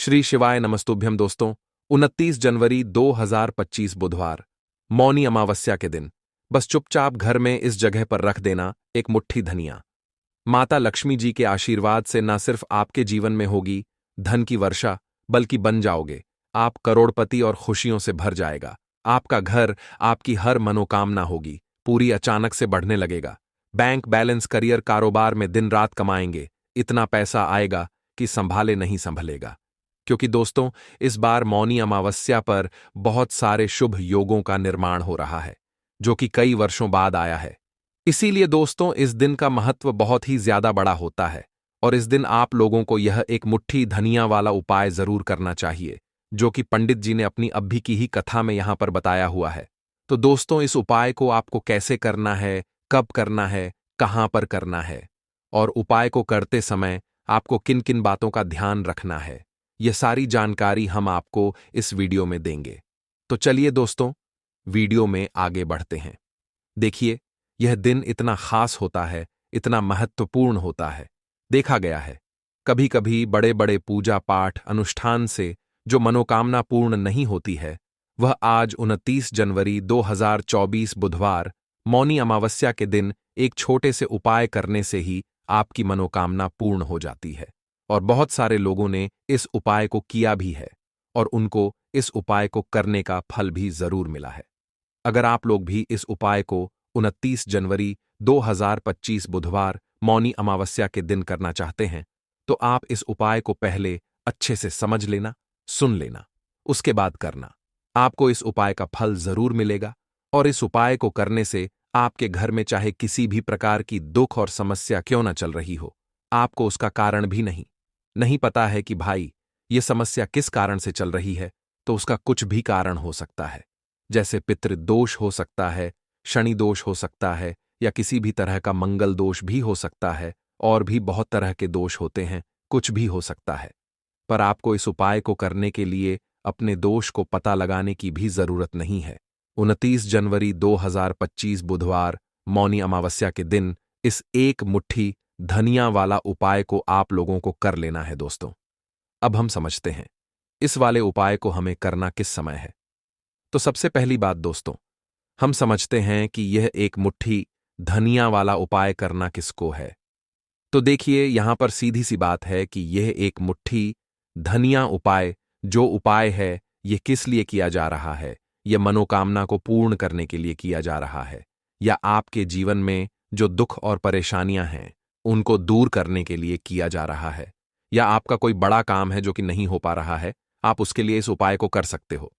श्री शिवाय नमस्तुभ्यम दोस्तों। 29 जनवरी 2025 बुधवार, मौनी अमावस्या के दिन बस चुपचाप घर में इस जगह पर रख देना एक मुट्ठी धनिया। माता लक्ष्मी जी के आशीर्वाद से न सिर्फ आपके जीवन में होगी धन की वर्षा, बल्कि बन जाओगे आप करोड़पति और खुशियों से भर जाएगा। आपका घर, आपकी हर मनोकामना होगी पूरी, अचानक से बढ़ने लगेगा। बैंक बैलेंस, करियर, कारोबार में दिन रात कमाएंगे, इतना पैसा आएगा कि संभाले नहीं संभलेगा। क्योंकि दोस्तों, इस बार मौनी अमावस्या पर बहुत सारे शुभ योगों का निर्माण हो रहा है, जो कि कई वर्षों बाद आया है। इसीलिए दोस्तों, इस दिन का महत्व बहुत ही ज्यादा बड़ा होता है और इस दिन आप लोगों को यह एक मुट्ठी धनिया वाला उपाय जरूर करना चाहिए, जो कि पंडित जी ने अपनी अभी की ही कथा में यहां पर बताया हुआ है। तो दोस्तों, इस उपाय को आपको कैसे करना है, कब करना है, कहां पर करना है और उपाय को करते समय आपको किन किन बातों का ध्यान रखना है, यह सारी जानकारी हम आपको इस वीडियो में देंगे। तो चलिए दोस्तों, वीडियो में आगे बढ़ते हैं। देखिए, यह दिन इतना खास होता है, इतना महत्वपूर्ण होता है। देखा गया है, कभी कभी बड़े बड़े पूजा पाठ अनुष्ठान से जो मनोकामना पूर्ण नहीं होती है, वह आज 29 जनवरी 2024 बुधवार मौनी अमावस्या के दिन एक छोटे से उपाय करने से ही आपकी मनोकामना पूर्ण हो जाती है। और बहुत सारे लोगों ने इस उपाय को किया भी है और उनको इस उपाय को करने का फल भी जरूर मिला है। अगर आप लोग भी इस उपाय को 29 जनवरी 2025 बुधवार मौनी अमावस्या के दिन करना चाहते हैं, तो आप इस उपाय को पहले अच्छे से समझ लेना, सुन लेना, उसके बाद करना। आपको इस उपाय का फल जरूर मिलेगा और इस उपाय को करने से आपके घर में चाहे किसी भी प्रकार की दुख और समस्या क्यों न चल रही हो, आपको उसका कारण भी नहीं पता है कि भाई ये समस्या किस कारण से चल रही है, तो उसका कुछ भी कारण हो सकता है। जैसे पितृदोष हो सकता है, शनि दोष हो सकता है, या किसी भी तरह का मंगल दोष भी हो सकता है, और भी बहुत तरह के दोष होते हैं, कुछ भी हो सकता है। पर आपको इस उपाय को करने के लिए अपने दोष को पता लगाने की भी जरूरत नहीं है। 29 जनवरी 2025 बुधवार मौनी अमावस्या के दिन इस एक मुट्ठी धनिया वाला उपाय को आप लोगों को कर लेना है दोस्तों। अब हम समझते हैं इस वाले उपाय को हमें करना किस समय है। तो सबसे पहली बात दोस्तों, हम समझते हैं कि यह एक मुट्ठी धनिया वाला उपाय करना किसको है। तो देखिए, यहां पर सीधी सी बात है कि यह एक मुट्ठी धनिया उपाय जो उपाय है, यह किस लिए किया जा रहा है। यह मनोकामना को पूर्ण करने के लिए किया जा रहा है, या आपके जीवन में जो दुख और परेशानियां हैं उनको दूर करने के लिए किया जा रहा है, या आपका कोई बड़ा काम है जो कि नहीं हो पा रहा है, आप उसके लिए इस उपाय को कर सकते हो।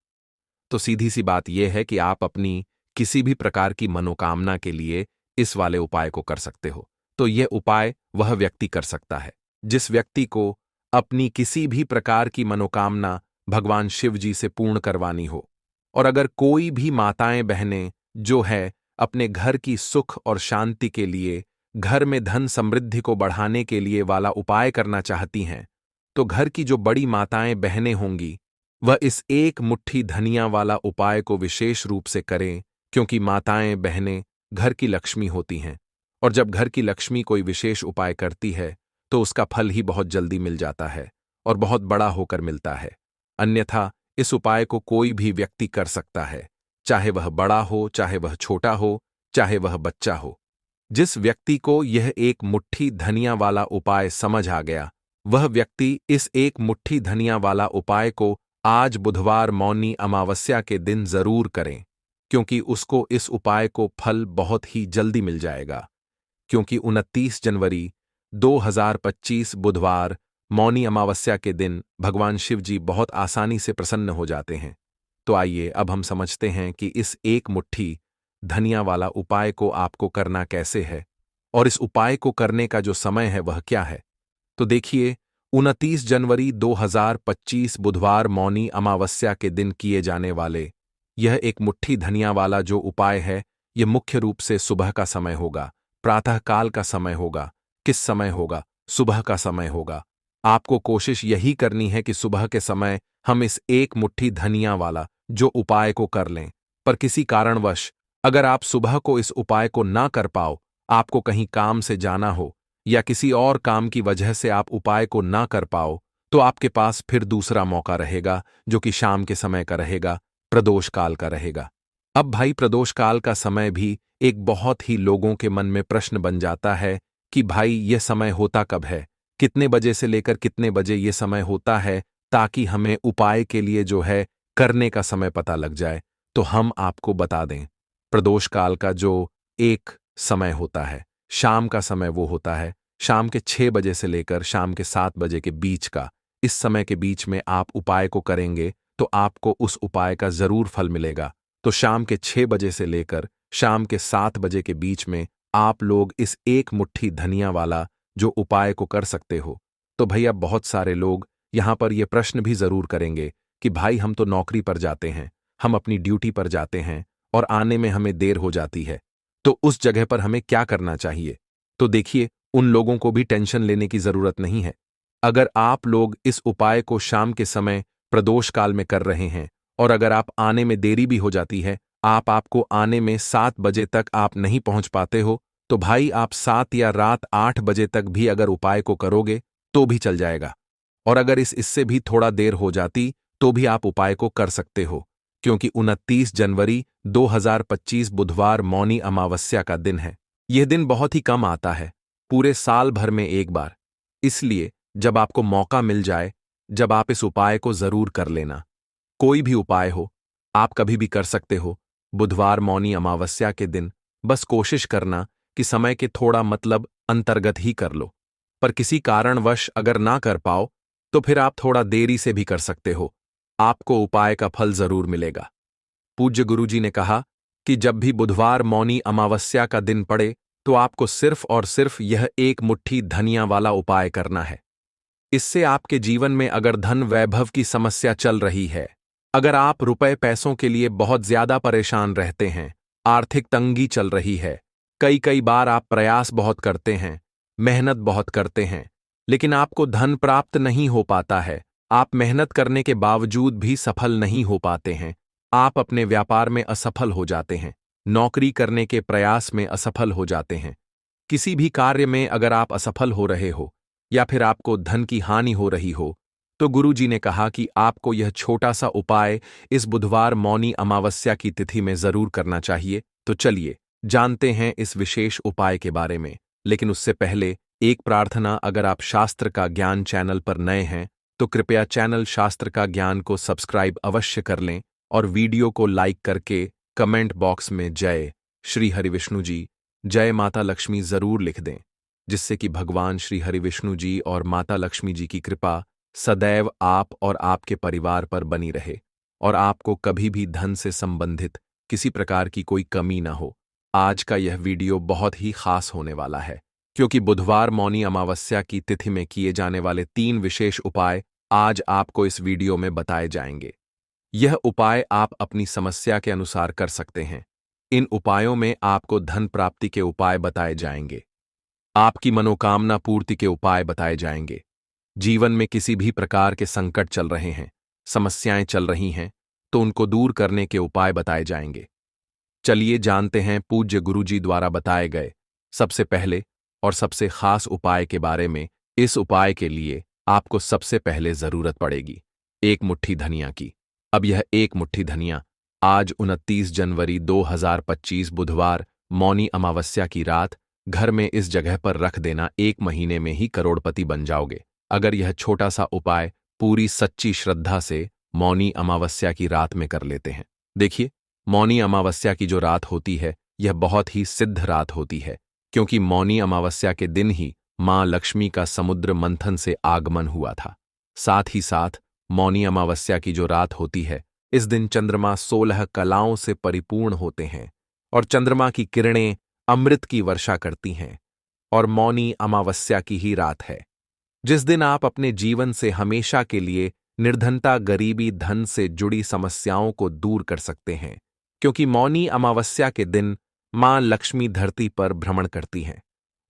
तो सीधी सी बात यह है कि आप अपनी किसी भी प्रकार की मनोकामना के लिए इस वाले उपाय को कर सकते हो। तो यह उपाय वह व्यक्ति कर सकता है जिस व्यक्ति को अपनी किसी भी प्रकार की मनोकामना भगवान शिव जी से पूर्ण करवानी हो। और अगर कोई भी माताएं बहनें जो है अपने घर की सुख और शांति के लिए, घर में धन समृद्धि को बढ़ाने के लिए वाला उपाय करना चाहती हैं, तो घर की जो बड़ी माताएं बहनें होंगी वह इस एक मुट्ठी धनिया वाला उपाय को विशेष रूप से करें, क्योंकि माताएं बहनें घर की लक्ष्मी होती हैं और जब घर की लक्ष्मी कोई विशेष उपाय करती है तो उसका फल ही बहुत जल्दी मिल जाता है और बहुत बड़ा होकर मिलता है। अन्यथा इस उपाय को कोई भी व्यक्ति कर सकता है, चाहे वह बड़ा हो, चाहे वह छोटा हो, चाहे वह बच्चा हो। जिस व्यक्ति को यह एक मुट्ठी धनिया वाला उपाय समझ आ गया, वह व्यक्ति इस एक मुट्ठी धनिया वाला उपाय को आज बुधवार मौनी अमावस्या के दिन जरूर करें, क्योंकि उसको इस उपाय को फल बहुत ही जल्दी मिल जाएगा। क्योंकि 29 जनवरी 2025 बुधवार मौनी अमावस्या के दिन भगवान शिव जी बहुत आसानी से प्रसन्न हो जाते हैं। तो आइए अब हम समझते हैं कि इस एक मुट्ठी धनिया वाला उपाय को आपको करना कैसे है और इस उपाय को करने का जो समय है वह क्या है। तो देखिए, 29 जनवरी 2025 बुधवार मौनी अमावस्या के दिन किए जाने वाले यह एक मुट्ठी धनिया वाला जो उपाय है, यह मुख्य रूप से सुबह का समय होगा, प्रातःकाल का समय होगा। किस समय होगा? सुबह का समय होगा। आपको कोशिश यही करनी है कि सुबह के समय हम इस एक मुट्ठी धनिया वाला जो उपाय को कर लें। पर किसी कारणवश अगर आप सुबह को इस उपाय को ना कर पाओ, आपको कहीं काम से जाना हो या किसी और काम की वजह से आप उपाय को ना कर पाओ, तो आपके पास फिर दूसरा मौका रहेगा, जो कि शाम के समय का रहेगा, प्रदोष काल का रहेगा। अब भाई प्रदोष काल का समय भी एक बहुत ही लोगों के मन में प्रश्न बन जाता है कि भाई ये समय होता कब है, कितने बजे से लेकर कितने बजे ये समय होता है, ताकि हमें उपाय के लिए जो है करने का समय पता लग जाए। तो हम आपको बता दें, प्रदोष काल का जो एक समय होता है, शाम का समय वो होता है शाम के 6 बजे से लेकर शाम के 7 बजे के बीच का। इस समय के बीच में आप उपाय को करेंगे तो आपको उस उपाय का जरूर फल मिलेगा। तो शाम के 6 बजे से लेकर शाम के 7 बजे के बीच में आप लोग इस एक मुट्ठी धनिया वाला जो उपाय को कर सकते हो। तो भैया बहुत सारे लोग यहां पर यह प्रश्न भी जरूर करेंगे कि भाई हम तो नौकरी पर जाते हैं, हम अपनी ड्यूटी पर जाते हैं और आने में हमें देर हो जाती है, तो उस जगह पर हमें क्या करना चाहिए। तो देखिए, उन लोगों को भी टेंशन लेने की जरूरत नहीं है। अगर आप लोग इस उपाय को शाम के समय प्रदोष काल में कर रहे हैं और अगर आप आने में देरी भी हो जाती है, आपको आने में 7 बजे तक आप नहीं पहुंच पाते हो, तो भाई आप 7 या रात 8 बजे तक भी अगर उपाय को करोगे तो भी चल जाएगा। और अगर इससे भी थोड़ा देर हो जाती तो भी आप उपाय को कर सकते हो, क्योंकि 29 जनवरी 2025 बुधवार मौनी अमावस्या का दिन है। यह दिन बहुत ही कम आता है, पूरे साल भर में एक बार। इसलिए जब आपको मौका मिल जाए, जब आप इस उपाय को जरूर कर लेना। कोई भी उपाय हो, आप कभी भी कर सकते हो। बुधवार मौनी अमावस्या के दिन बस कोशिश करना कि समय के थोड़ा मतलब अंतर्गत ही कर लो। पर किसी कारणवश अगर ना कर पाओ तो फिर आप थोड़ा देरी से भी कर सकते हो, आपको उपाय का फल जरूर मिलेगा। पूज्य गुरुजी ने कहा कि जब भी बुधवार मौनी अमावस्या का दिन पड़े तो आपको सिर्फ और सिर्फ यह एक मुट्ठी धनिया वाला उपाय करना है। इससे आपके जीवन में अगर धन वैभव की समस्या चल रही है, अगर आप रुपए पैसों के लिए बहुत ज्यादा परेशान रहते हैं, आर्थिक तंगी चल रही है, कई कई बार आप प्रयास बहुत करते हैं, मेहनत बहुत करते हैं, लेकिन आपको धन प्राप्त नहीं हो पाता है, आप मेहनत करने के बावजूद भी सफल नहीं हो पाते हैं, आप अपने व्यापार में असफल हो जाते हैं, नौकरी करने के प्रयास में असफल हो जाते हैं, किसी भी कार्य में अगर आप असफल हो रहे हो या फिर आपको धन की हानि हो रही हो, तो गुरुजी ने कहा कि आपको यह छोटा सा उपाय इस बुधवार मौनी अमावस्या की तिथि में जरूर करना चाहिए। तो चलिए जानते हैं इस विशेष उपाय के बारे में। लेकिन उससे पहले एक प्रार्थना, अगर आप शास्त्र का ज्ञान चैनल पर नए हैं तो कृपया चैनल शास्त्र का ज्ञान को सब्सक्राइब अवश्य कर लें और वीडियो को लाइक करके कमेंट बॉक्स में जय श्री हरिविष्णु जी, जय माता लक्ष्मी जरूर लिख दें, जिससे कि भगवान श्री हरिविष्णु जी और माता लक्ष्मी जी की कृपा सदैव आप और आपके परिवार पर बनी रहे और आपको कभी भी धन से संबंधित किसी प्रकार की कोई कमी ना हो। आज का यह वीडियो बहुत ही खास होने वाला है, क्योंकि बुधवार मौनी अमावस्या की तिथि में किए जाने वाले 3 विशेष उपाय आज आपको इस वीडियो में बताए जाएंगे। यह उपाय आप अपनी समस्या के अनुसार कर सकते हैं। इन उपायों में आपको धन प्राप्ति के उपाय बताए जाएंगे, आपकी मनोकामना पूर्ति के उपाय बताए जाएंगे, जीवन में किसी भी प्रकार के संकट चल रहे हैं, समस्याएं चल रही हैं, तो उनको दूर करने के उपाय बताए जाएंगे। चलिए जानते हैं पूज्य गुरुजी द्वारा बताए गए सबसे पहले और सबसे खास उपाय के बारे में। इस उपाय के लिए आपको सबसे पहले जरूरत पड़ेगी एक मुट्ठी धनिया की। अब यह एक मुट्ठी धनिया आज 29 जनवरी 2025 बुधवार मौनी अमावस्या की रात घर में इस जगह पर रख देना, 1 महीने में ही करोड़पति बन जाओगे अगर यह छोटा सा उपाय पूरी सच्ची श्रद्धा से मौनी अमावस्या की रात में कर लेते हैं। देखिए, मौनी अमावस्या की जो रात होती है यह बहुत ही सिद्ध रात होती है, क्योंकि मौनी अमावस्या के दिन ही मां लक्ष्मी का समुद्र मंथन से आगमन हुआ था। साथ ही साथ मौनी अमावस्या की जो रात होती है, इस दिन चंद्रमा 16 कलाओं से परिपूर्ण होते हैं और चंद्रमा की किरणें अमृत की वर्षा करती हैं। और मौनी अमावस्या की ही रात है जिस दिन आप अपने जीवन से हमेशा के लिए निर्धनता, गरीबी, धन से जुड़ी समस्याओं को दूर कर सकते हैं, क्योंकि मौनी अमावस्या के दिन मां लक्ष्मी धरती पर भ्रमण करती हैं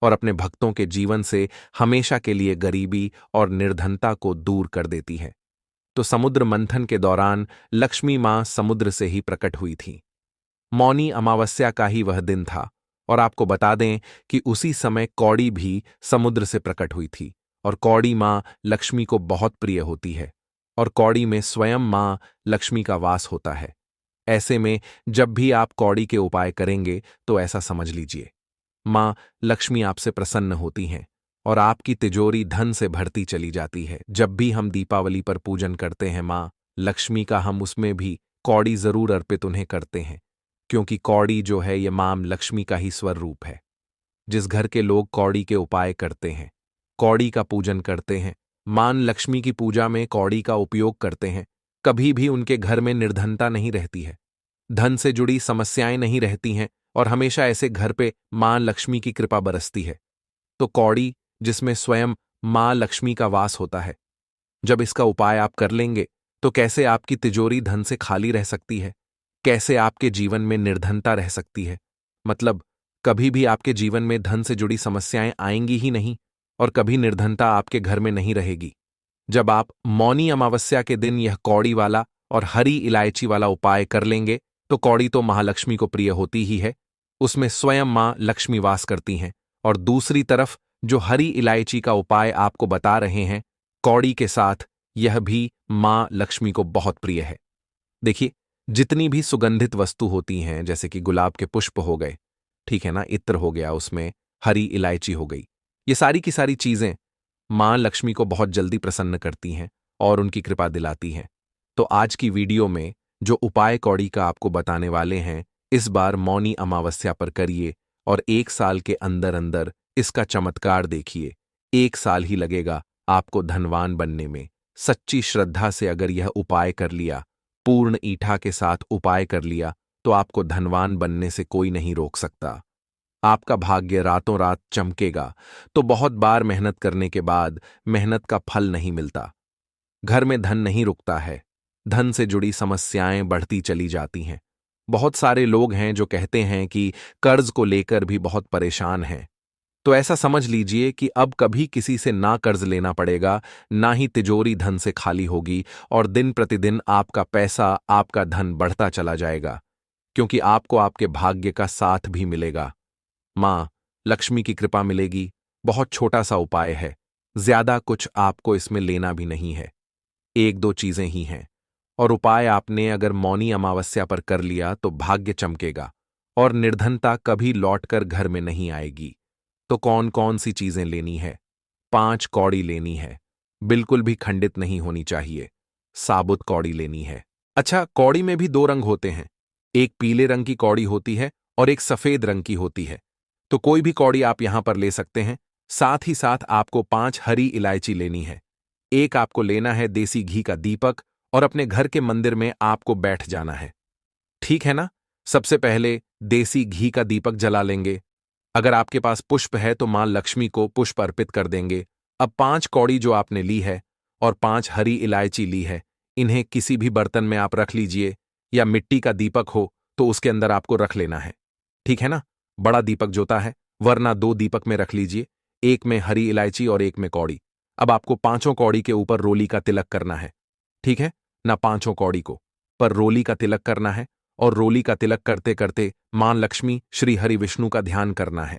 और अपने भक्तों के जीवन से हमेशा के लिए गरीबी और निर्धनता को दूर कर देती हैं। तो समुद्र मंथन के दौरान लक्ष्मी मां समुद्र से ही प्रकट हुई थी। मौनी अमावस्या का ही वह दिन था और आपको बता दें कि उसी समय कौड़ी भी समुद्र से प्रकट हुई थी और कौड़ी माँ लक्ष्मी को बहुत प्रिय होती है और कौड़ी में स्वयं माँ लक्ष्मी का वास होता है। ऐसे में जब भी आप कौड़ी के उपाय करेंगे तो ऐसा समझ लीजिए, माँ लक्ष्मी आपसे प्रसन्न होती हैं और आपकी तिजोरी धन से भरती चली जाती है। जब भी हम दीपावली पर पूजन करते हैं माँ लक्ष्मी का, हम उसमें भी कौड़ी जरूर अर्पित उन्हें करते हैं, क्योंकि कौड़ी जो है ये माँ लक्ष्मी का ही स्वर रूप है। जिस घर के लोग कौड़ी के उपाय करते हैं, कौड़ी का पूजन करते हैं, मां लक्ष्मी की पूजा में कौड़ी का उपयोग करते हैं, कभी भी उनके घर में निर्धनता नहीं रहती है, धन से जुड़ी समस्याएं नहीं रहती हैं और हमेशा ऐसे घर पे मां लक्ष्मी की कृपा बरसती है। तो कौड़ी जिसमें स्वयं मां लक्ष्मी का वास होता है, जब इसका उपाय आप कर लेंगे तो कैसे आपकी तिजोरी धन से खाली रह सकती है, कैसे आपके जीवन में निर्धनता रह सकती है। मतलब कभी भी आपके जीवन में धन से जुड़ी समस्याएं आएंगी ही नहीं और कभी निर्धनता आपके घर में नहीं रहेगी। जब आप मौनी अमावस्या के दिन यह कौड़ी वाला और हरी इलायची वाला उपाय कर लेंगे तो कौड़ी तो महालक्ष्मी को प्रिय होती ही है, उसमें स्वयं मां लक्ष्मी वास करती हैं। और दूसरी तरफ जो हरी इलायची का उपाय आपको बता रहे हैं कौड़ी के साथ, यह भी मां लक्ष्मी को बहुत प्रिय है। देखिए, जितनी भी सुगंधित वस्तु होती हैं जैसे कि गुलाब के पुष्प हो गए, ठीक है ना, इत्र हो गया, उसमें हरी इलायची हो गई, ये सारी की सारी चीजें मां लक्ष्मी को बहुत जल्दी प्रसन्न करती हैं और उनकी कृपा दिलाती हैं। तो आज की वीडियो में जो उपाय कौड़ी का आपको बताने वाले हैं, इस बार मौनी अमावस्या पर करिए और 1 साल के अंदर अंदर इसका चमत्कार देखिए। 1 साल ही लगेगा आपको धनवान बनने में। सच्ची श्रद्धा से अगर यह उपाय कर लिया, पूर्ण ईठा के साथ उपाय कर लिया, तो आपको धनवान बनने से कोई नहीं रोक सकता। आपका भाग्य रातों रात चमकेगा। तो बहुत बार मेहनत करने के बाद मेहनत का फल नहीं मिलता, घर में धन नहीं रुकता है, धन से जुड़ी समस्याएं बढ़ती चली जाती हैं। बहुत सारे लोग हैं जो कहते हैं कि कर्ज को लेकर भी बहुत परेशान हैं। तो ऐसा समझ लीजिए कि अब कभी किसी से ना कर्ज लेना पड़ेगा, ना ही तिजोरी धन से खाली होगी और दिन प्रतिदिन आपका पैसा, आपका धन बढ़ता चला जाएगा, क्योंकि आपको आपके भाग्य का साथ भी मिलेगा। मां लक्ष्मी की कृपा मिलेगी। बहुत छोटा सा उपाय है, ज्यादा कुछ आपको इसमें लेना भी नहीं है, 1-2 चीजें ही हैं। और उपाय आपने अगर मौनी अमावस्या पर कर लिया तो भाग्य चमकेगा और निर्धनता कभी लौटकर घर में नहीं आएगी। तो कौन कौन सी चीजें लेनी है? 5 कौड़ी लेनी है, बिल्कुल भी खंडित नहीं होनी चाहिए, साबुत कौड़ी लेनी है। अच्छा, कौड़ी में भी 2 रंग होते हैं, एक पीले रंग की कौड़ी होती है और एक सफेद रंग की होती है। तो कोई भी कौड़ी आप यहां पर ले सकते हैं। साथ ही साथ आपको 5 हरी इलायची लेनी है। एक आपको लेना है देसी घी का दीपक और अपने घर के मंदिर में आपको बैठ जाना है, ठीक है ना। सबसे पहले देसी घी का दीपक जला लेंगे। अगर आपके पास पुष्प है तो मां लक्ष्मी को पुष्प अर्पित कर देंगे। अब 5 कौड़ी जो आपने ली है और 5 हरी इलायची ली है, इन्हें किसी भी बर्तन में आप रख लीजिए, या मिट्टी का दीपक हो तो उसके अंदर आपको रख लेना है, ठीक है ना। बड़ा दीपक जोता है, वरना 2 दीपक में रख लीजिए, एक में हरी इलायची और एक में कौड़ी। अब आपको 5 कौड़ी के ऊपर रोली का तिलक करना है, ठीक है ना। 5 कौड़ी को पर रोली का तिलक करना है और रोली का तिलक करते करते मां लक्ष्मी, श्री हरि विष्णु का ध्यान करना है।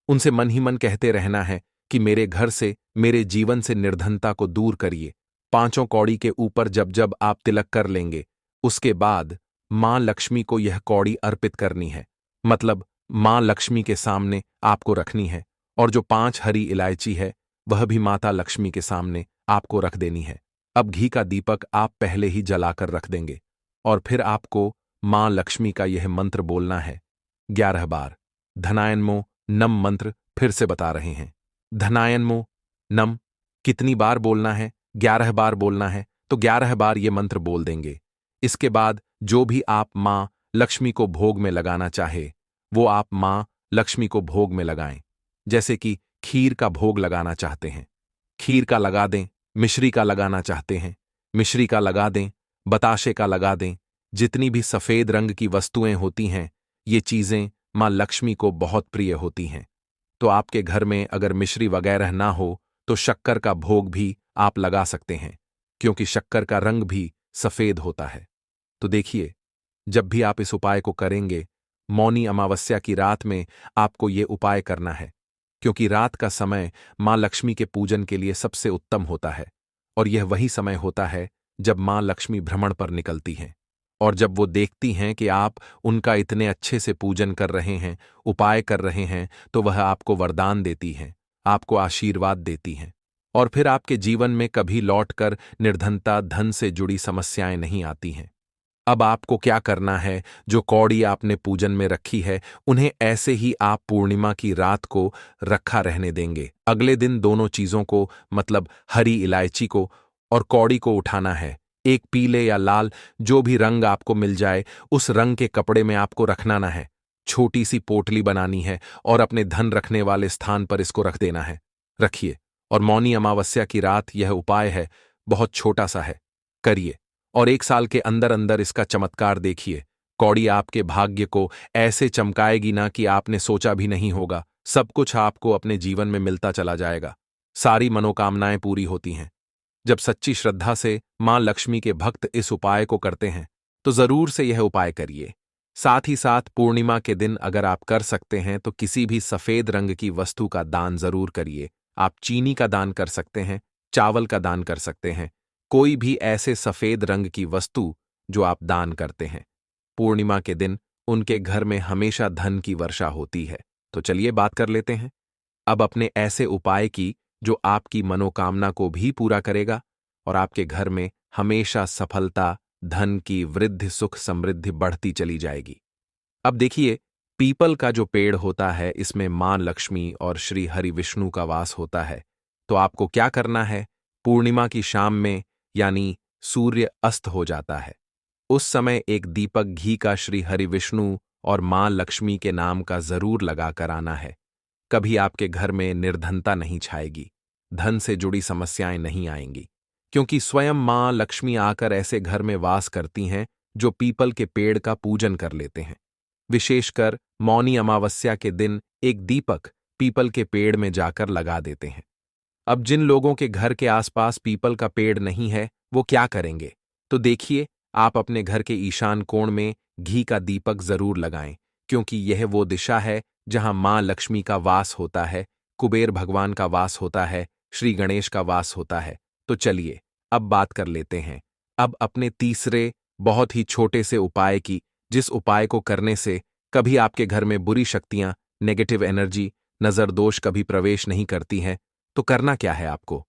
उनसे मन ही मन कहते रहना है कि मेरे घर से, मेरे जीवन से निर्धनता को दूर करिए। 5 कौड़ी के ऊपर जब जब आप तिलक कर लेंगे, उसके बाद मां लक्ष्मी को यह कौड़ी अर्पित करनी है। मतलब मां लक्ष्मी के सामने आपको रखनी है और जो 5 हरी इलायची है वह भी माता लक्ष्मी के सामने आपको रख देनी है। अब घी का दीपक आप पहले ही जलाकर रख देंगे और फिर आपको मां लक्ष्मी का यह मंत्र बोलना है 11 बार। धनायनमो नम मंत्र फिर से बता रहे हैं, धनायनमो नम। कितनी बार बोलना है? 11 बार बोलना है, तो 11 बार ये मंत्र बोल देंगे। इसके बाद जो भी आप मां लक्ष्मी को भोग में लगाना चाहे वो आप मां लक्ष्मी को भोग में लगाएं। जैसे कि खीर का भोग लगाना चाहते हैं, खीर का लगा दें। मिश्री का लगाना चाहते हैं, मिश्री का लगा दें। बताशे का लगा दें। जितनी भी सफेद रंग की वस्तुएं होती हैं, ये चीजें मां लक्ष्मी को बहुत प्रिय होती हैं। तो आपके घर में अगर मिश्री वगैरह ना हो तो शक्कर का भोग भी आप लगा सकते हैं, क्योंकि शक्कर का रंग भी सफेद होता है। तो देखिए, जब भी आप इस उपाय को करेंगे, मौनी अमावस्या की रात में आपको ये उपाय करना है। क्योंकि रात का समय मां लक्ष्मी के पूजन के लिए सबसे उत्तम होता है और यह वही समय होता है जब मां लक्ष्मी भ्रमण पर निकलती हैं। और जब वो देखती हैं कि आप उनका इतने अच्छे से पूजन कर रहे हैं, उपाय कर रहे हैं, तो वह आपको वरदान देती हैं, आपको आशीर्वाद देती हैं। और फिर आपके जीवन में कभी लौटकर निर्धनता, धन से जुड़ी समस्याएं नहीं आती हैं। अब आपको क्या करना है, जो कौड़ी आपने पूजन में रखी है, उन्हें ऐसे ही आप पूर्णिमा की रात को रखा रहने देंगे। अगले दिन दोनों चीजों को, मतलब हरी इलायची को और कौड़ी को उठाना है। एक पीले या लाल, जो भी रंग आपको मिल जाए, उस रंग के कपड़े में आपको रखना ना है। छोटी सी पोटली बनानी है और अपने धन रखने वाले स्थान पर इसको रख देना है। रखिए। और मौनी अमावस्या की रात यह उपाय है, बहुत छोटा सा है, करिए और 1 साल के अंदर अंदर इसका चमत्कार देखिए। कौड़ी आपके भाग्य को ऐसे चमकाएगी ना कि आपने सोचा भी नहीं होगा। सब कुछ आपको अपने जीवन में मिलता चला जाएगा। सारी मनोकामनाएं पूरी होती हैं। जब सच्ची श्रद्धा से मां लक्ष्मी के भक्त इस उपाय को करते हैं, तो जरूर से यह उपाय करिए। साथ ही साथ पूर्णिमा के दिन अगर आप कर सकते हैं तो किसी भी सफेद रंग की वस्तु का दान जरूर करिए। आप चीनी का दान कर सकते हैं, चावल का दान कर सकते हैं, कोई भी ऐसे सफेद रंग की वस्तु जो आप दान करते हैं। पूर्णिमा के दिन उनके घर में हमेशा धन की वर्षा होती है। तो चलिए बात कर लेते हैं अब अपने ऐसे उपाय की जो आपकी मनोकामना को भी पूरा करेगा और आपके घर में हमेशा सफलता, धन की वृद्धि, सुख समृद्धि बढ़ती चली जाएगी। अब देखिए, पीपल का जो पेड़ होता है, इसमें मां लक्ष्मी और श्री हरि विष्णु का वास होता है। तो आपको क्या करना है, पूर्णिमा की शाम में, यानी सूर्य अस्त हो जाता है, उस समय एक दीपक घी का श्री हरि विष्णु और मां लक्ष्मी के नाम का जरूर लगा कर आना है। कभी आपके घर में निर्धनता नहीं छाएगी, धन से जुड़ी समस्याएं नहीं आएंगी, क्योंकि स्वयं मां लक्ष्मी आकर ऐसे घर में वास करती हैं जो पीपल के पेड़ का पूजन कर लेते हैं। विशेषकर मौनी अमावस्या के दिन एक दीपक पीपल के पेड़ में जाकर लगा देते हैं। अब जिन लोगों के घर के आसपास पीपल का पेड़ नहीं है, वो क्या करेंगे? तो देखिए, आप अपने घर के ईशान कोण में घी का दीपक जरूर लगाएं, क्योंकि यह वो दिशा है जहां मां लक्ष्मी का वास होता है, कुबेर भगवान का वास होता है, श्री गणेश का वास होता है। तो चलिए अब बात कर लेते हैं अब अपने तीसरे बहुत ही छोटे से उपाय की, जिस उपाय को करने से कभी आपके घर में बुरी शक्तियां, नेगेटिव एनर्जी, नजर दोष कभी प्रवेश नहीं करती हैं। तो करना क्या है आपको?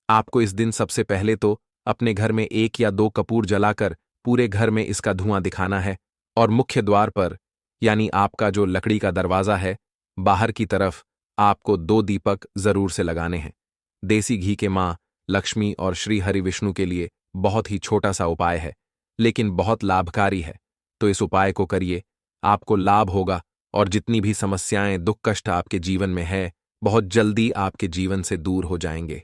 आपको इस दिन सबसे पहले तो अपने घर में 1 या 2 कपूर जलाकर पूरे घर में इसका धुआं दिखाना है और मुख्य द्वार पर, यानी आपका जो लकड़ी का दरवाजा है, बाहर की तरफ आपको 2 दीपक जरूर से लगाने हैं। देसी घी के मां लक्ष्मी और श्री हरि विष्णु के लिए बहुत ही छोटा सा उपाय है, लेकिन बहुत लाभकारी है। तो इस उपाय को करिए, आपको लाभ होगा और जितनी भी समस्याएं, दुख कष्ट आपके जीवन में है, बहुत जल्दी आपके जीवन से दूर हो जाएंगे।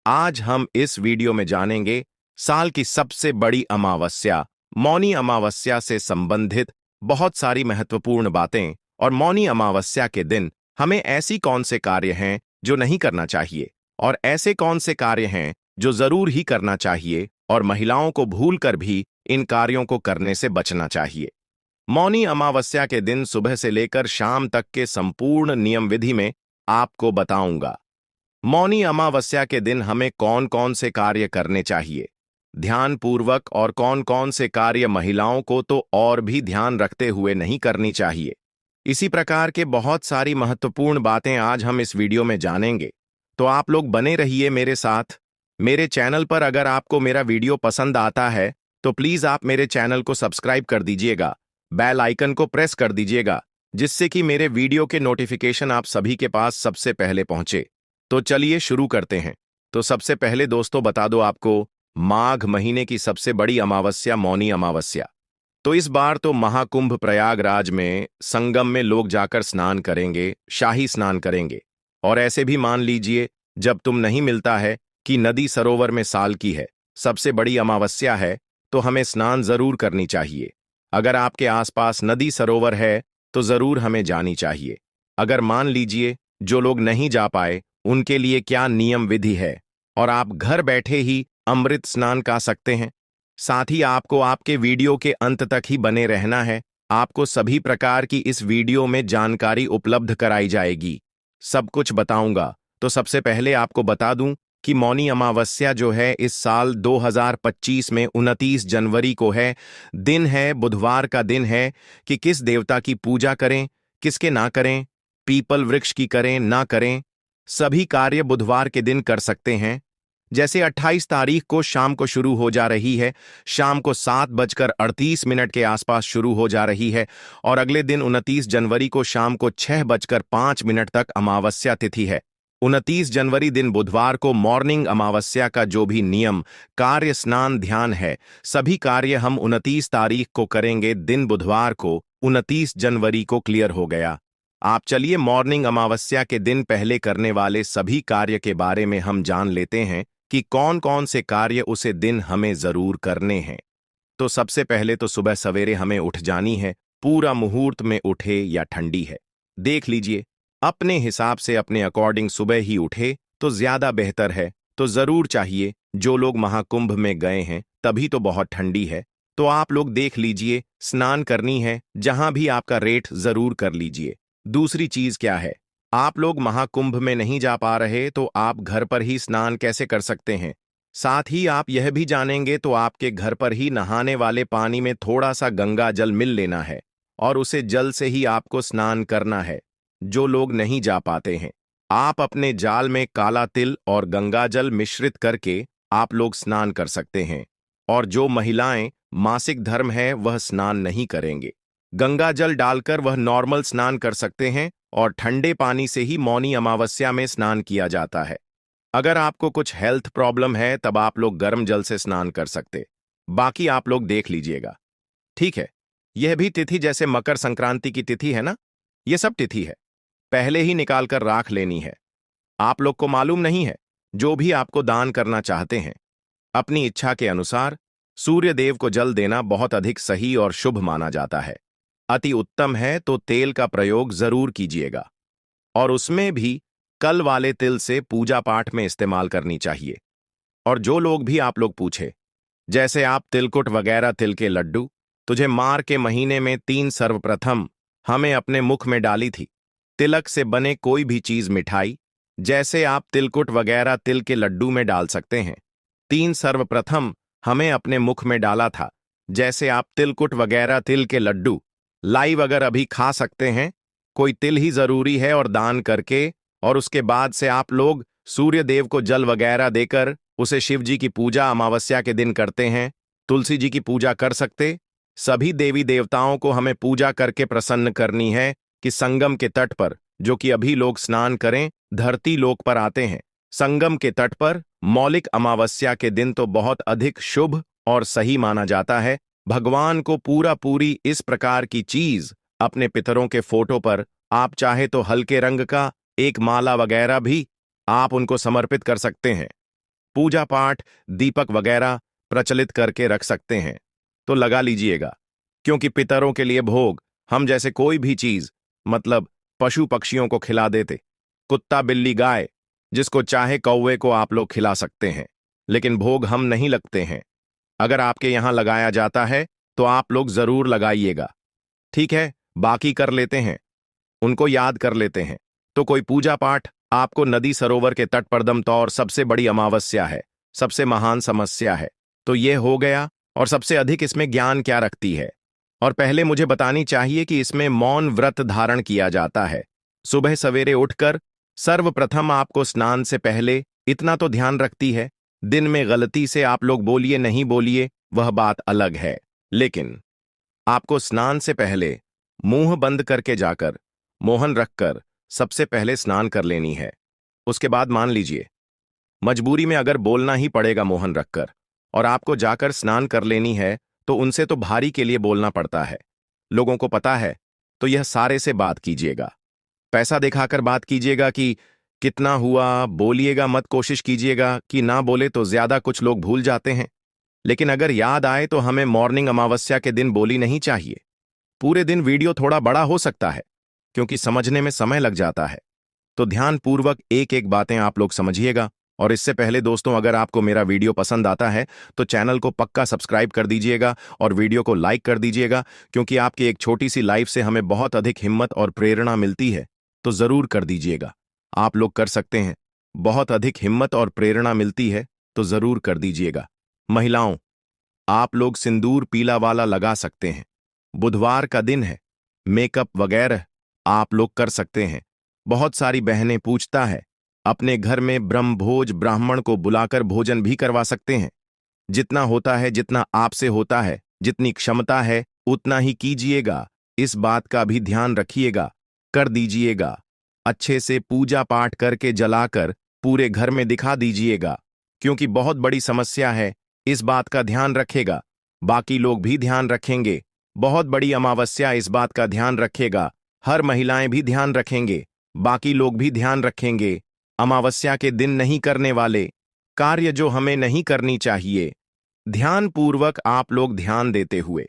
आज हम इस वीडियो में जानेंगे साल की सबसे बड़ी अमावस्या, मौनी अमावस्या से संबंधित बहुत सारी महत्वपूर्ण बातें। और मौनी अमावस्या के दिन हमें ऐसी कौन से कार्य हैं जो नहीं करना चाहिए और ऐसे कौन से कार्य हैं जो जरूर ही करना चाहिए और महिलाओं को भूलकर भी इन कार्यों को करने से बचना चाहिए। मौनी अमावस्या के दिन सुबह से लेकर शाम तक के संपूर्ण नियम विधि में आपको बताऊंगा। मौनी अमावस्या के दिन हमें कौन कौन से कार्य करने चाहिए ध्यानपूर्वक और कौन कौन से कार्य महिलाओं को तो और भी ध्यान रखते हुए नहीं करनी चाहिए। इसी प्रकार के बहुत सारी महत्वपूर्ण बातें आज हम इस वीडियो में जानेंगे। तो आप लोग बने रहिए मेरे साथ। मेरे चैनल पर अगर आपको मेरा वीडियो पसंद आता है तो प्लीज आप मेरे चैनल को सब्सक्राइब कर दीजिएगा, बेल आइकन को प्रेस कर दीजिएगा, जिससे कि मेरे वीडियो के नोटिफिकेशन आप सभी के पास सबसे पहले पहुंचे। तो चलिए शुरू करते हैं। तो सबसे पहले दोस्तों बता दो आपको, माघ महीने की सबसे बड़ी अमावस्या मौनी अमावस्या। तो इस बार तो महाकुंभ प्रयागराज में संगम में लोग जाकर स्नान करेंगे, शाही स्नान करेंगे। और ऐसे भी मान लीजिए, जब तुम नहीं मिलता है कि नदी सरोवर में साल की है सबसे बड़ी अमावस्या है, तो हमें स्नान जरूर करनी चाहिए। अगर आपके आसपास नदी सरोवर है तो जरूर हमें जानी चाहिए। अगर मान लीजिए जो लोग नहीं जा पाए, उनके लिए क्या नियम विधि है और आप घर बैठे ही अमृत स्नान कर सकते हैं। साथ ही आपको आपके वीडियो के अंत तक ही बने रहना है। आपको सभी प्रकार की इस वीडियो में जानकारी उपलब्ध कराई जाएगी। सब कुछ बताऊंगा। तो सबसे पहले आपको बता दूं कि मौनी अमावस्या जो है इस साल 2025 में 29 जनवरी को है। दिन है बुधवार का दिन है कि किस देवता की पूजा करें, किसके ना करें, पीपल वृक्ष की करें ना करें। सभी कार्य बुधवार के दिन कर सकते हैं। जैसे 28 तारीख को शाम को शुरू हो जा रही है, शाम को 7:38 के आसपास शुरू हो जा रही है, और अगले दिन 29 जनवरी को शाम को 6:05 तक अमावस्या तिथि है। 29 जनवरी दिन बुधवार को मॉर्निंग अमावस्या का जो भी नियम, कार्य, स्नान, ध्यान है, सभी कार्य हम 29 तारीख को करेंगे। दिन बुधवार को 29 जनवरी को क्लियर हो गया। आप चलिए मॉर्निंग अमावस्या के दिन पहले करने वाले सभी कार्य के बारे में हम जान लेते हैं कि कौन कौन से कार्य उसे दिन हमें जरूर करने हैं। तो सबसे पहले तो सुबह सवेरे हमें उठ जानी है। पूरा मुहूर्त में उठे या ठंडी है, देख लीजिए, अपने हिसाब से अपने अकॉर्डिंग सुबह ही उठे तो ज्यादा बेहतर है। तो जरूर चाहिए, जो लोग महाकुंभ में गए हैं तभी तो बहुत ठंडी है, तो आप लोग देख लीजिए, स्नान करनी है, जहां भी आपका रेट जरूर कर लीजिए। दूसरी चीज क्या है, आप लोग महाकुंभ में नहीं जा पा रहे तो आप घर पर ही स्नान कैसे कर सकते हैं। साथ ही आप यह भी जानेंगे तो आपके घर पर ही नहाने वाले पानी में थोड़ा सा गंगा जल मिल लेना है और उसे जल से ही आपको स्नान करना है। जो लोग नहीं जा पाते हैं, आप अपने जाल में काला तिल और गंगा जल मिश्रित करके आप लोग स्नान कर सकते हैं। और जो महिलाएं मासिक धर्म है वह स्नान नहीं करेंगे, गंगा जल डालकर वह नॉर्मल स्नान कर सकते हैं, और ठंडे पानी से ही मौनी अमावस्या में स्नान किया जाता है। अगर आपको कुछ हेल्थ प्रॉब्लम है तब आप लोग गर्म जल से स्नान कर सकते, बाकी आप लोग देख लीजिएगा। ठीक है, यह भी तिथि जैसे मकर संक्रांति की तिथि है ना, यह सब तिथि है, पहले ही निकाल कर राख लेनी है। आप लोग को मालूम नहीं है, जो भी आपको दान करना चाहते हैं अपनी इच्छा के अनुसार सूर्य देव को जल देना बहुत अधिक सही और शुभ माना जाता है। अति उत्तम है तो तेल का प्रयोग जरूर कीजिएगा, और उसमें भी कल वाले तिल से पूजा पाठ में इस्तेमाल करनी चाहिए। और जो लोग भी आप लोग पूछे, जैसे आप तिलकुट वगैरह तिल के लड्डू तुझे मार के महीने में 3 सर्वप्रथम हमें अपने मुख में डाली थी। तिलक से बने कोई भी चीज मिठाई, जैसे आप तिलकुट वगैरह तिल के लड्डू में डाल सकते हैं। 3 सर्वप्रथम हमें अपने मुख में डाला था, जैसे आप तिलकुट वगैरह तिल के लड्डू लाइव अगर अभी खा सकते हैं, कोई तिल ही जरूरी है, और दान करके, और उसके बाद से आप लोग सूर्य देव को जल वगैरह देकर उसे शिव जी की पूजा अमावस्या के दिन करते हैं। तुलसी जी की पूजा कर सकते। सभी देवी देवताओं को हमें पूजा करके प्रसन्न करनी है कि संगम के तट पर, जो कि अभी लोग स्नान करें, धरती लोक पर आते हैं। संगम के तट पर मौलिक अमावस्या के दिन तो बहुत अधिक शुभ और सही माना जाता है। भगवान को पूरी इस प्रकार की चीज अपने पितरों के फोटो पर, आप चाहे तो हल्के रंग का एक माला वगैरह भी आप उनको समर्पित कर सकते हैं। पूजा पाठ दीपक वगैरह प्रचलित करके रख सकते हैं, तो लगा लीजिएगा, क्योंकि पितरों के लिए भोग हम जैसे कोई भी चीज, मतलब पशु पक्षियों को खिला देते, कुत्ता बिल्ली गाय, जिसको चाहे कौवे को आप लोग खिला सकते हैं, लेकिन भोग हम नहीं लगते हैं। अगर आपके यहां लगाया जाता है तो आप लोग जरूर लगाइएगा। ठीक है, बाकी कर लेते हैं, उनको याद कर लेते हैं। तो कोई पूजा पाठ आपको नदी सरोवर के तट पर दमतौर सबसे बड़ी अमावस्या है, सबसे महान समस्या है, तो यह हो गया। और सबसे अधिक इसमें ज्ञान क्या रखती है, और पहले मुझे बतानी चाहिए कि इसमें मौन व्रत धारण किया जाता है। सुबह सवेरे उठकर सर्वप्रथम आपको स्नान से पहले इतना तो ध्यान रखती है, दिन में गलती से आप लोग बोलिए नहीं बोलिए वह बात अलग है, लेकिन आपको स्नान से पहले मुंह बंद करके जाकर मोहन रखकर सबसे पहले स्नान कर लेनी है। उसके बाद मान लीजिए मजबूरी में अगर बोलना ही पड़ेगा मोहन रखकर, और आपको जाकर स्नान कर लेनी है, तो उनसे तो भारी के लिए बोलना पड़ता है, लोगों को पता है, तो यह सारे से बात कीजिएगा। पैसा दिखाकर बात कीजिएगा कि कितना हुआ, बोलिएगा मत, कोशिश कीजिएगा कि ना बोले, तो ज्यादा कुछ लोग भूल जाते हैं। लेकिन अगर याद आए तो हमें मॉर्निंग अमावस्या के दिन बोली नहीं चाहिए। पूरे दिन वीडियो थोड़ा बड़ा हो सकता है, क्योंकि समझने में समय लग जाता है, तो ध्यानपूर्वक एक एक बातें आप लोग समझिएगा। और इससे पहले दोस्तों, अगर आपको मेरा वीडियो पसंद आता है तो चैनल को पक्का सब्सक्राइब कर दीजिएगा और वीडियो को लाइक कर दीजिएगा, क्योंकि आपकी एक छोटी सी लाइफ से हमें बहुत अधिक हिम्मत और प्रेरणा मिलती है, तो जरूर कर दीजिएगा। आप लोग कर सकते हैं। बहुत अधिक हिम्मत और प्रेरणा मिलती है तो जरूर कर दीजिएगा। महिलाओं, आप लोग सिंदूर पीला वाला लगा सकते हैं। बुधवार का दिन है, मेकअप वगैरह आप लोग कर सकते हैं। बहुत सारी बहनें पूछता है, अपने घर में ब्रह्मभोज ब्राह्मण को बुलाकर भोजन भी करवा सकते हैं। जितना होता है, जितना आपसे होता है, जितनी क्षमता है उतना ही कीजिएगा। इस बात का भी ध्यान रखिएगा, कर दीजिएगा। अच्छे से पूजा पाठ करके जलाकर पूरे घर में दिखा दीजिएगा, क्योंकि बहुत बड़ी समस्या है। इस बात का ध्यान रखेगा, बाकी लोग भी ध्यान रखेंगे। बहुत बड़ी अमावस्या, इस बात का ध्यान रखेगा। हर महिलाएं भी ध्यान रखेंगे, बाकी लोग भी ध्यान रखेंगे। अमावस्या के दिन नहीं करने वाले कार्य जो हमें नहीं करनी चाहिए, ध्यानपूर्वक आप लोग ध्यान देते हुए,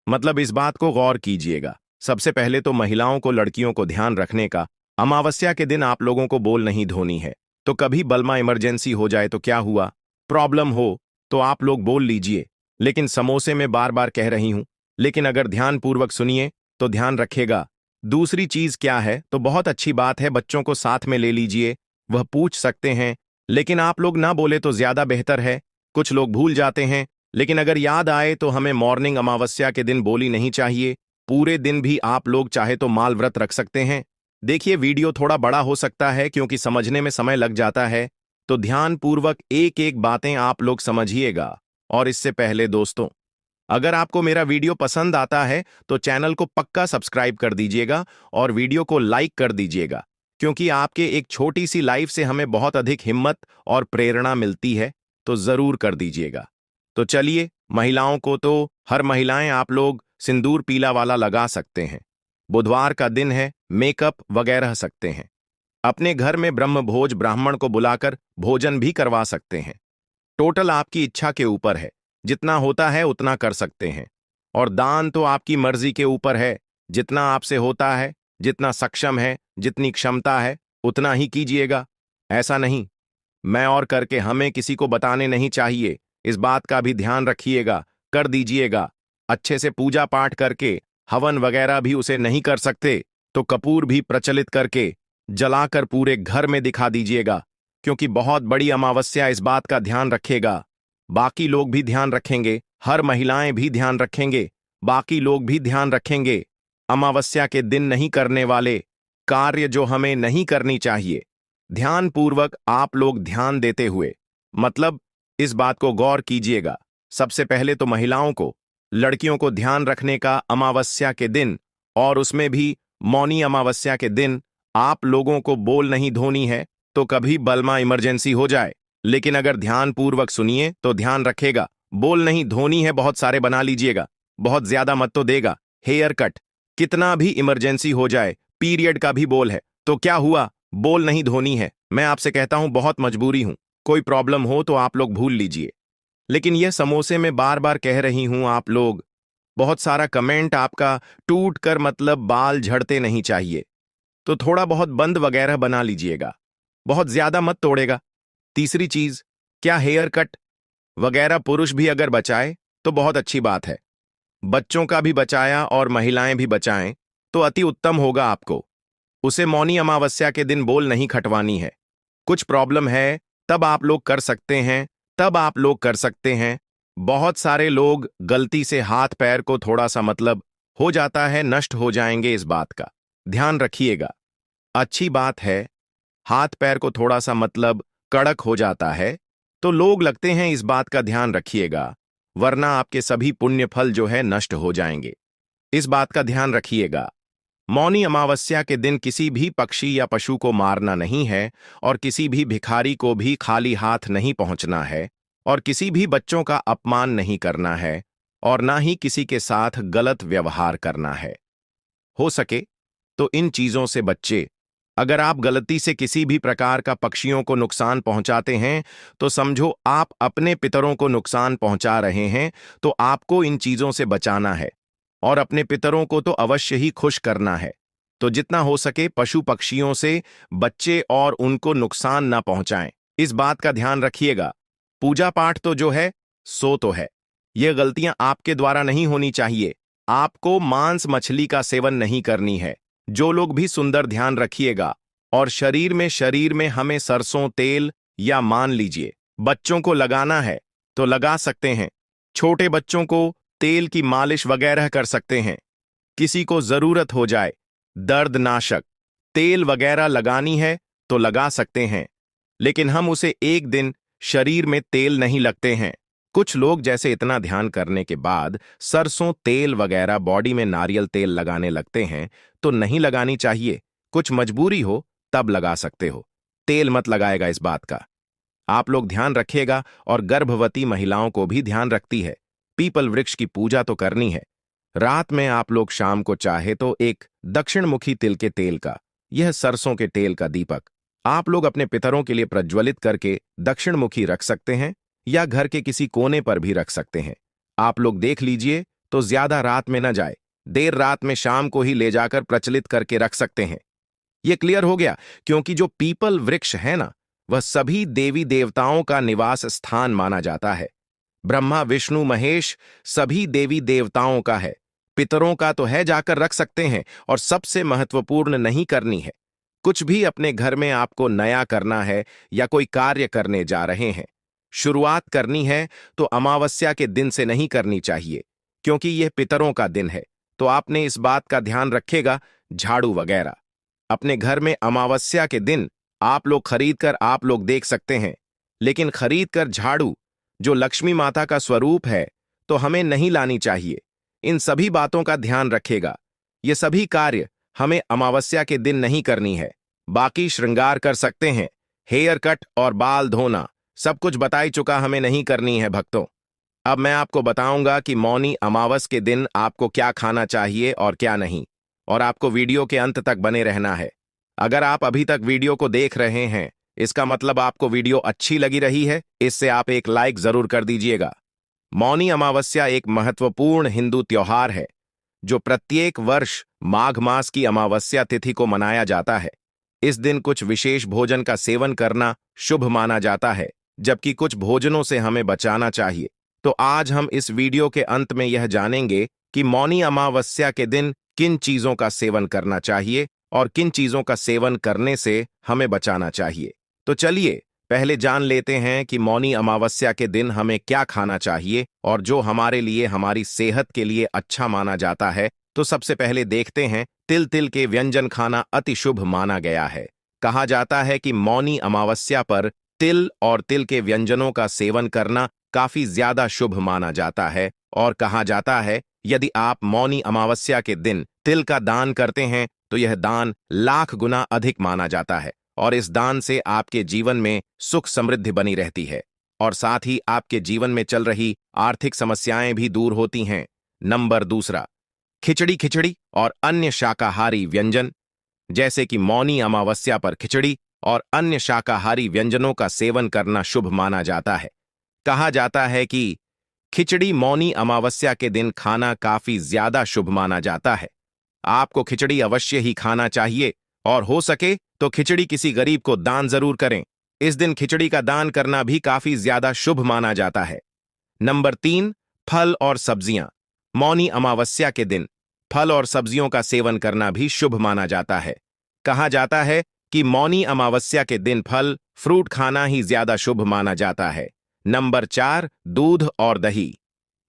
मतलब इस बात को गौर कीजिएगा। सबसे पहले तो महिलाओं को, लड़कियों को ध्यान रखने का, अमावस्या के दिन आप लोगों को बोल नहीं धोनी है। तो कभी बलमा इमरजेंसी हो जाए तो क्या हुआ, प्रॉब्लम हो तो आप लोग बोल लीजिए। लेकिन समोसे में बार बार कह रही हूं, लेकिन अगर ध्यानपूर्वक सुनिए तो ध्यान रखेगा। दूसरी चीज क्या है, तो बहुत अच्छी बात है, बच्चों को साथ में ले लीजिए, वह पूछ सकते हैं। लेकिन आप लोग ना बोले तो ज्यादा बेहतर है। कुछ लोग भूल जाते हैं, लेकिन अगर याद आए तो हमें मॉर्निंग अमावस्या के दिन बोली नहीं चाहिए। पूरे दिन भी आप लोग चाहे तो माल व्रत रख सकते हैं। देखिए, वीडियो थोड़ा बड़ा हो सकता है क्योंकि समझने में समय लग जाता है, तो ध्यानपूर्वक एक एक बातें आप लोग समझिएगा। और इससे पहले दोस्तों, अगर आपको मेरा वीडियो पसंद आता है तो चैनल को पक्का सब्सक्राइब कर दीजिएगा और वीडियो को लाइक कर दीजिएगा, क्योंकि आपके एक छोटी सी लाइफ से हमें बहुत अधिक हिम्मत और प्रेरणा मिलती है, तो जरूर कर दीजिएगा। तो चलिए, महिलाओं को तो हर महिलाएं आप लोग सिंदूर पीला वाला लगा सकते हैं। बुधवार का दिन है, मेकअप वगैरह सकते हैं। अपने घर में ब्रह्मभोज ब्राह्मण को बुलाकर भोजन भी करवा सकते हैं। टोटल आपकी इच्छा के ऊपर है, जितना होता है उतना कर सकते हैं। और दान तो आपकी मर्जी के ऊपर है, जितना आपसे होता है, जितना सक्षम है, जितनी क्षमता है उतना ही कीजिएगा। ऐसा नहीं मैं और करके हमें किसी को बताने नहीं चाहिए, इस बात का भी ध्यान रखिएगा, कर दीजिएगा। अच्छे से पूजा पाठ करके हवन वगैरह भी उसे नहीं कर सकते तो कपूर भी प्रचलित करके जलाकर पूरे घर में दिखा दीजिएगा, क्योंकि बहुत बड़ी अमावस्या, इस बात का ध्यान रखेगा। बाकी लोग भी ध्यान रखेंगे, हर महिलाएं भी ध्यान रखेंगे, बाकी लोग भी ध्यान रखेंगे। अमावस्या के दिन नहीं करने वाले कार्य जो हमें नहीं करनी चाहिए, ध्यानपूर्वक आप लोग ध्यान देते हुए, मतलब इस बात को गौर कीजिएगा। सबसे पहले तो महिलाओं को, लड़कियों को ध्यान रखने का अमावस्या के दिन, और उसमें भी मौनी अमावस्या के दिन आप लोगों को बोल नहीं धोनी है, तो कभी बलमा इमरजेंसी हो जाए। लेकिन अगर ध्यानपूर्वक सुनिए तो ध्यान रखेगा, बोल नहीं धोनी है, बहुत सारे बना लीजिएगा, बहुत ज्यादा मत तो देगा। हेयर कट, कितना भी इमरजेंसी हो जाए, पीरियड का भी बोल है तो क्या हुआ, बोल नहीं धोनी है। मैं आपसे कहता हूं, बहुत मजबूरी हूं, कोई प्रॉब्लम हो तो आप लोग भूल लीजिए। लेकिन यह समोसे में बार बार कह रही हूं, आप लोग बहुत सारा कमेंट आपका टूट कर, मतलब बाल झड़ते नहीं चाहिए, तो थोड़ा बहुत बंद वगैरह बना लीजिएगा, बहुत ज्यादा मत तोड़ेगा। तीसरी चीज, क्या हेयर कट वगैरह पुरुष भी अगर बचाए तो बहुत अच्छी बात है, बच्चों का भी बचाया और महिलाएं भी बचाएं तो अति उत्तम होगा। आपको उसे मौनी अमावस्या के दिन बोल नहीं खटवानी है। कुछ प्रॉब्लम है तब आप लोग कर सकते हैं, तब आप लोग कर सकते हैं। बहुत सारे लोग गलती से हाथ पैर को थोड़ा सा, मतलब हो जाता है, नष्ट हो जाएंगे, इस बात का ध्यान रखिएगा। अच्छी बात है, हाथ पैर को थोड़ा सा, मतलब कड़क हो जाता है तो लोग लगते हैं, इस बात का ध्यान रखिएगा, वरना आपके सभी पुण्य फल जो है नष्ट हो जाएंगे। इस बात का ध्यान रखिएगा। मौनी अमावस्या के दिन किसी भी पक्षी या पशु को मारना नहीं है, और किसी भी भिखारी को भी खाली हाथ नहीं पहुंचना है, और किसी भी बच्चों का अपमान नहीं करना है, और ना ही किसी के साथ गलत व्यवहार करना है। हो सके तो इन चीजों से बच्चे। अगर आप गलती से किसी भी प्रकार का पक्षियों को नुकसान पहुंचाते हैं तो समझो आप अपने पितरों को नुकसान पहुंचा रहे हैं, तो आपको इन चीजों से बचाना है और अपने पितरों को तो अवश्य ही खुश करना है। तो जितना हो सके पशु पक्षियों से बच्चे और उनको नुकसान ना पहुंचाएं, इस बात का ध्यान रखिएगा। पूजा पाठ तो जो है सो तो है, ये गलतियां आपके द्वारा नहीं होनी चाहिए। आपको मांस मछली का सेवन नहीं करनी है। जो लोग भी सुंदर ध्यान रखिएगा, और शरीर में हमें सरसों तेल या मान लीजिए बच्चों को लगाना है तो लगा सकते हैं। छोटे बच्चों को तेल की मालिश वगैरह कर सकते हैं। किसी को जरूरत हो जाए दर्दनाशक तेल वगैरह लगानी है तो लगा सकते हैं, लेकिन हम उसे एक दिन शरीर में तेल नहीं लगते हैं। कुछ लोग जैसे इतना ध्यान करने के बाद सरसों तेल वगैरह बॉडी में नारियल तेल लगाने लगते हैं, तो नहीं लगानी चाहिए। कुछ मजबूरी हो तब लगा सकते हो, तेल मत लगाएगा इस बात का। आप लोग ध्यान रखिएगा, और गर्भवती महिलाओं को भी ध्यान रखती है। पीपल वृक्ष की पूजा तो करनी है। रात में आप लोग शाम को चाहे तो एक दक्षिणमुखी तिल के तेल का, यह सरसों के तेल का दीपक आप लोग अपने पितरों के लिए प्रज्वलित करके दक्षिणमुखी रख सकते हैं, या घर के किसी कोने पर भी रख सकते हैं। आप लोग देख लीजिए तो ज्यादा रात में न जाए, देर रात में शाम को ही ले जाकर प्रचलित करके रख सकते हैं। यह क्लियर हो गया, क्योंकि जो पीपल वृक्ष है ना, वह सभी देवी देवताओं का निवास स्थान माना जाता है। ब्रह्मा विष्णु महेश सभी देवी देवताओं का है। पितरों का तो है जाकर रख सकते हैं, और सबसे महत्वपूर्ण नहीं करनी है। कुछ भी अपने घर में आपको नया करना है या कोई कार्य करने जा रहे हैं, शुरुआत करनी है, तो अमावस्या के दिन से नहीं करनी चाहिए, क्योंकि यह पितरों का दिन है। तो आपने इस बात का ध्यान रखेगा। झाड़ू वगैरह अपने घर में अमावस्या के दिन आप लोग खरीद कर आप लोग देख सकते हैं, लेकिन खरीद कर झाड़ू जो लक्ष्मी माता का स्वरूप है तो हमें नहीं लानी चाहिए। इन सभी बातों का ध्यान रखेगा। ये सभी कार्य हमें अमावस्या के दिन नहीं करनी है। बाकी श्रृंगार कर सकते हैं, हेयर कट और बाल धोना सब कुछ बता ही चुका, हमें नहीं करनी है भक्तों। अब मैं आपको बताऊंगा कि मौनी अमावस के दिन आपको क्या खाना चाहिए और क्या नहीं, और आपको वीडियो के अंत तक बने रहना है। अगर आप अभी तक वीडियो को देख रहे हैं, इसका मतलब आपको वीडियो अच्छी लगी रही है। इससे आप एक लाइक जरूर कर दीजिएगा। मौनी अमावस्या एक महत्वपूर्ण हिंदू त्योहार है, जो प्रत्येक वर्ष माघ मास की अमावस्या तिथि को मनाया जाता है। इस दिन कुछ विशेष भोजन का सेवन करना शुभ माना जाता है, जबकि कुछ भोजनों से हमें बचाना चाहिए। तो आज हम इस वीडियो के अंत में यह जानेंगे कि मौनी अमावस्या के दिन किन चीजों का सेवन करना चाहिए और किन चीजों का सेवन करने से हमें बचाना चाहिए। तो चलिए पहले जान लेते हैं कि मौनी अमावस्या के दिन हमें क्या खाना चाहिए और जो हमारे लिए हमारी सेहत के लिए अच्छा माना जाता है। तो सबसे पहले देखते हैं, तिल के व्यंजन खाना अति शुभ माना गया है। कहा जाता है कि मौनी अमावस्या पर तिल और तिल के व्यंजनों का सेवन करना काफी ज्यादा शुभ माना जाता है, और कहा जाता है यदि आप मौनी अमावस्या के दिन तिल का दान करते हैं तो यह दान लाख गुना अधिक माना जाता है, और इस दान से आपके जीवन में सुख समृद्धि बनी रहती है, और साथ ही आपके जीवन में चल रही आर्थिक समस्याएं भी दूर होती हैं। नंबर दूसरा, खिचड़ी और अन्य शाकाहारी व्यंजन, जैसे कि मौनी अमावस्या पर खिचड़ी और अन्य शाकाहारी व्यंजनों का सेवन करना शुभ माना जाता है। कहा जाता है कि खिचड़ी मौनी अमावस्या के दिन खाना काफी ज्यादा शुभ माना जाता है। आपको खिचड़ी अवश्य ही खाना चाहिए, और हो सके तो खिचड़ी किसी गरीब को दान जरूर करें। इस दिन खिचड़ी का दान करना भी काफी ज्यादा शुभ माना जाता है। नंबर 3, फल और सब्जियां। मौनी अमावस्या के दिन फल और सब्जियों का सेवन करना भी शुभ माना जाता है। कहा जाता है कि मौनी अमावस्या के दिन फल फ्रूट खाना ही ज्यादा शुभ माना जाता है। नंबर 4, दूध और दही।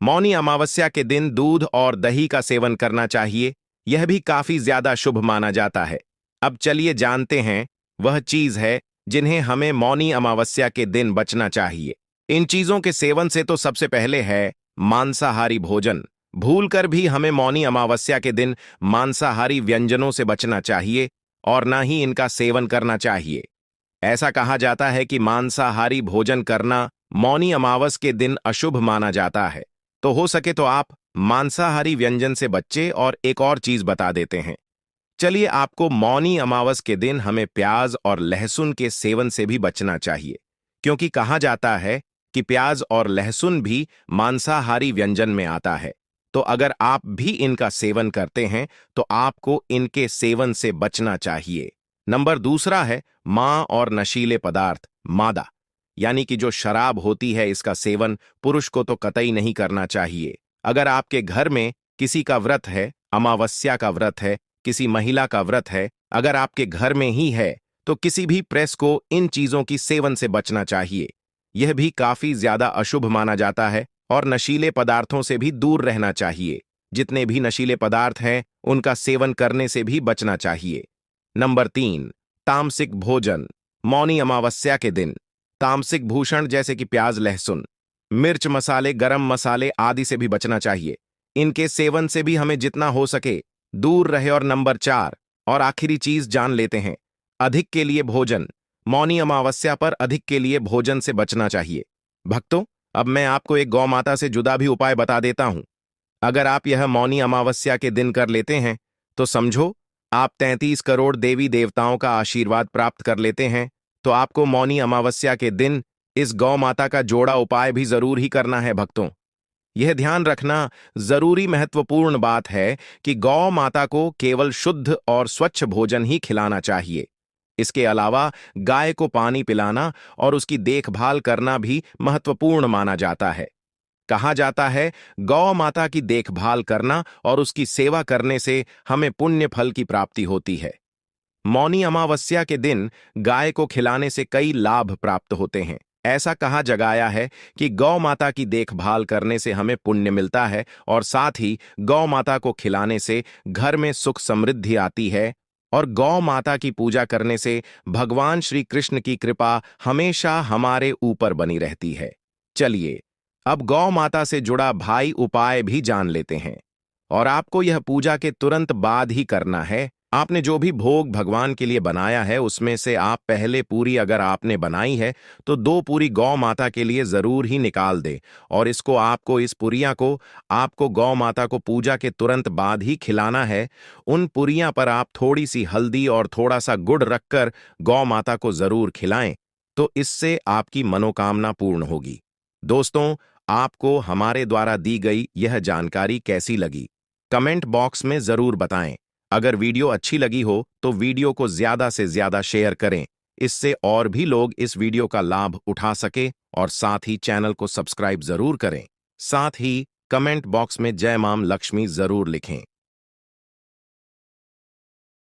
मौनी अमावस्या के दिन दूध और दही का सेवन करना चाहिए, यह भी काफी ज्यादा शुभ माना जाता है। अब चलिए जानते हैं वह चीज है जिन्हें हमें मौनी अमावस्या के दिन बचना चाहिए। इन चीजों के सेवन से तो सबसे पहले है मांसाहारी भोजन। भूलकर भी हमें मौनी अमावस्या के दिन मांसाहारी व्यंजनों से बचना चाहिए, और ना ही इनका सेवन करना चाहिए। ऐसा कहा जाता है कि मांसाहारी भोजन करना मौनी अमावस के दिन अशुभ माना जाता है। तो हो सके तो आप मांसाहारी व्यंजन से बच्चे, और एक और चीज बता देते हैं। चलिए, आपको मौनी अमावस के दिन हमें प्याज और लहसुन के सेवन से भी बचना चाहिए, क्योंकि कहा जाता है कि प्याज और लहसुन भी मांसाहारी व्यंजन में आता है। तो अगर आप भी इनका सेवन करते हैं तो आपको इनके सेवन से बचना चाहिए। नंबर दूसरा है मां और नशीले पदार्थ, मादा, यानी कि जो शराब होती है, इसका सेवन पुरुष को तो कतई नहीं करना चाहिए। अगर आपके घर में किसी का व्रत है, अमावस्या का व्रत है, किसी महिला का व्रत है, अगर आपके घर में ही है, तो किसी भी प्रेस को इन चीजों की सेवन से बचना चाहिए। यह भी काफी ज्यादा अशुभ माना जाता है और नशीले पदार्थों से भी दूर रहना चाहिए। जितने भी नशीले पदार्थ हैं उनका सेवन करने से भी बचना चाहिए। नंबर 3, तामसिक भोजन। मौनी अमावस्या के दिन तामसिक भूषण जैसे कि प्याज, लहसुन, मिर्च मसाले, गरम मसाले आदि से भी बचना चाहिए। इनके सेवन से भी हमें जितना हो सके दूर रहे। और नंबर 4 और आखिरी चीज जान लेते हैं, अधिक के लिए भोजन। मौनी अमावस्या पर अधिक के लिए भोजन से बचना चाहिए। भक्तों, अब मैं आपको एक गौ माता से जुदा भी उपाय बता देता हूं। अगर आप यह मौनी अमावस्या के दिन कर लेते हैं तो समझो आप 33 करोड़ देवी देवताओं का आशीर्वाद प्राप्त कर लेते हैं। तो आपको मौनी अमावस्या के दिन इस गौ माता का जोड़ा उपाय भी जरूर ही करना है भक्तों। यह ध्यान रखना जरूरी महत्वपूर्ण बात है कि गौ माता को केवल शुद्ध और स्वच्छ भोजन ही खिलाना चाहिए। इसके अलावा गाय को पानी पिलाना और उसकी देखभाल करना भी महत्वपूर्ण माना जाता है। कहा जाता है, गौ माता की देखभाल करना और उसकी सेवा करने से हमें पुण्य फल की प्राप्ति होती है। मौनी अमावस्या के दिन गाय को खिलाने से कई लाभ प्राप्त होते हैं। ऐसा कहा जगाया है कि गौ माता की देखभाल करने से हमें पुण्य मिलता है और साथ ही गौ माता को खिलाने से घर में सुख समृद्धि आती है और गौ माता की पूजा करने से भगवान श्री कृष्ण की कृपा हमेशा हमारे ऊपर बनी रहती है। चलिए अब गौ माता से जुड़ा भाई उपाय भी जान लेते हैं और आपको यह पूजा के तुरंत बाद ही करना है। आपने जो भी भोग भगवान के लिए बनाया है उसमें से आप पहले पूरी अगर आपने बनाई है तो 2 पूरी गौ माता के लिए जरूर ही निकाल दे और इस पुरियां को आपको गौ माता को पूजा के तुरंत बाद ही खिलाना है। उन पुरियां पर आप थोड़ी सी हल्दी और थोड़ा सा गुड़ रखकर गौ माता को जरूर खिलाएं, तो इससे आपकी मनोकामना पूर्ण होगी। दोस्तों, आपको हमारे द्वारा दी गई यह जानकारी कैसी लगी कमेंट बॉक्स में जरूर बताएं। अगर वीडियो अच्छी लगी हो तो वीडियो को ज्यादा से ज्यादा शेयर करें, इससे और भी लोग इस वीडियो का लाभ उठा सके और साथ ही चैनल को सब्सक्राइब जरूर करें। साथ ही कमेंट बॉक्स में जय मां लक्ष्मी जरूर लिखें।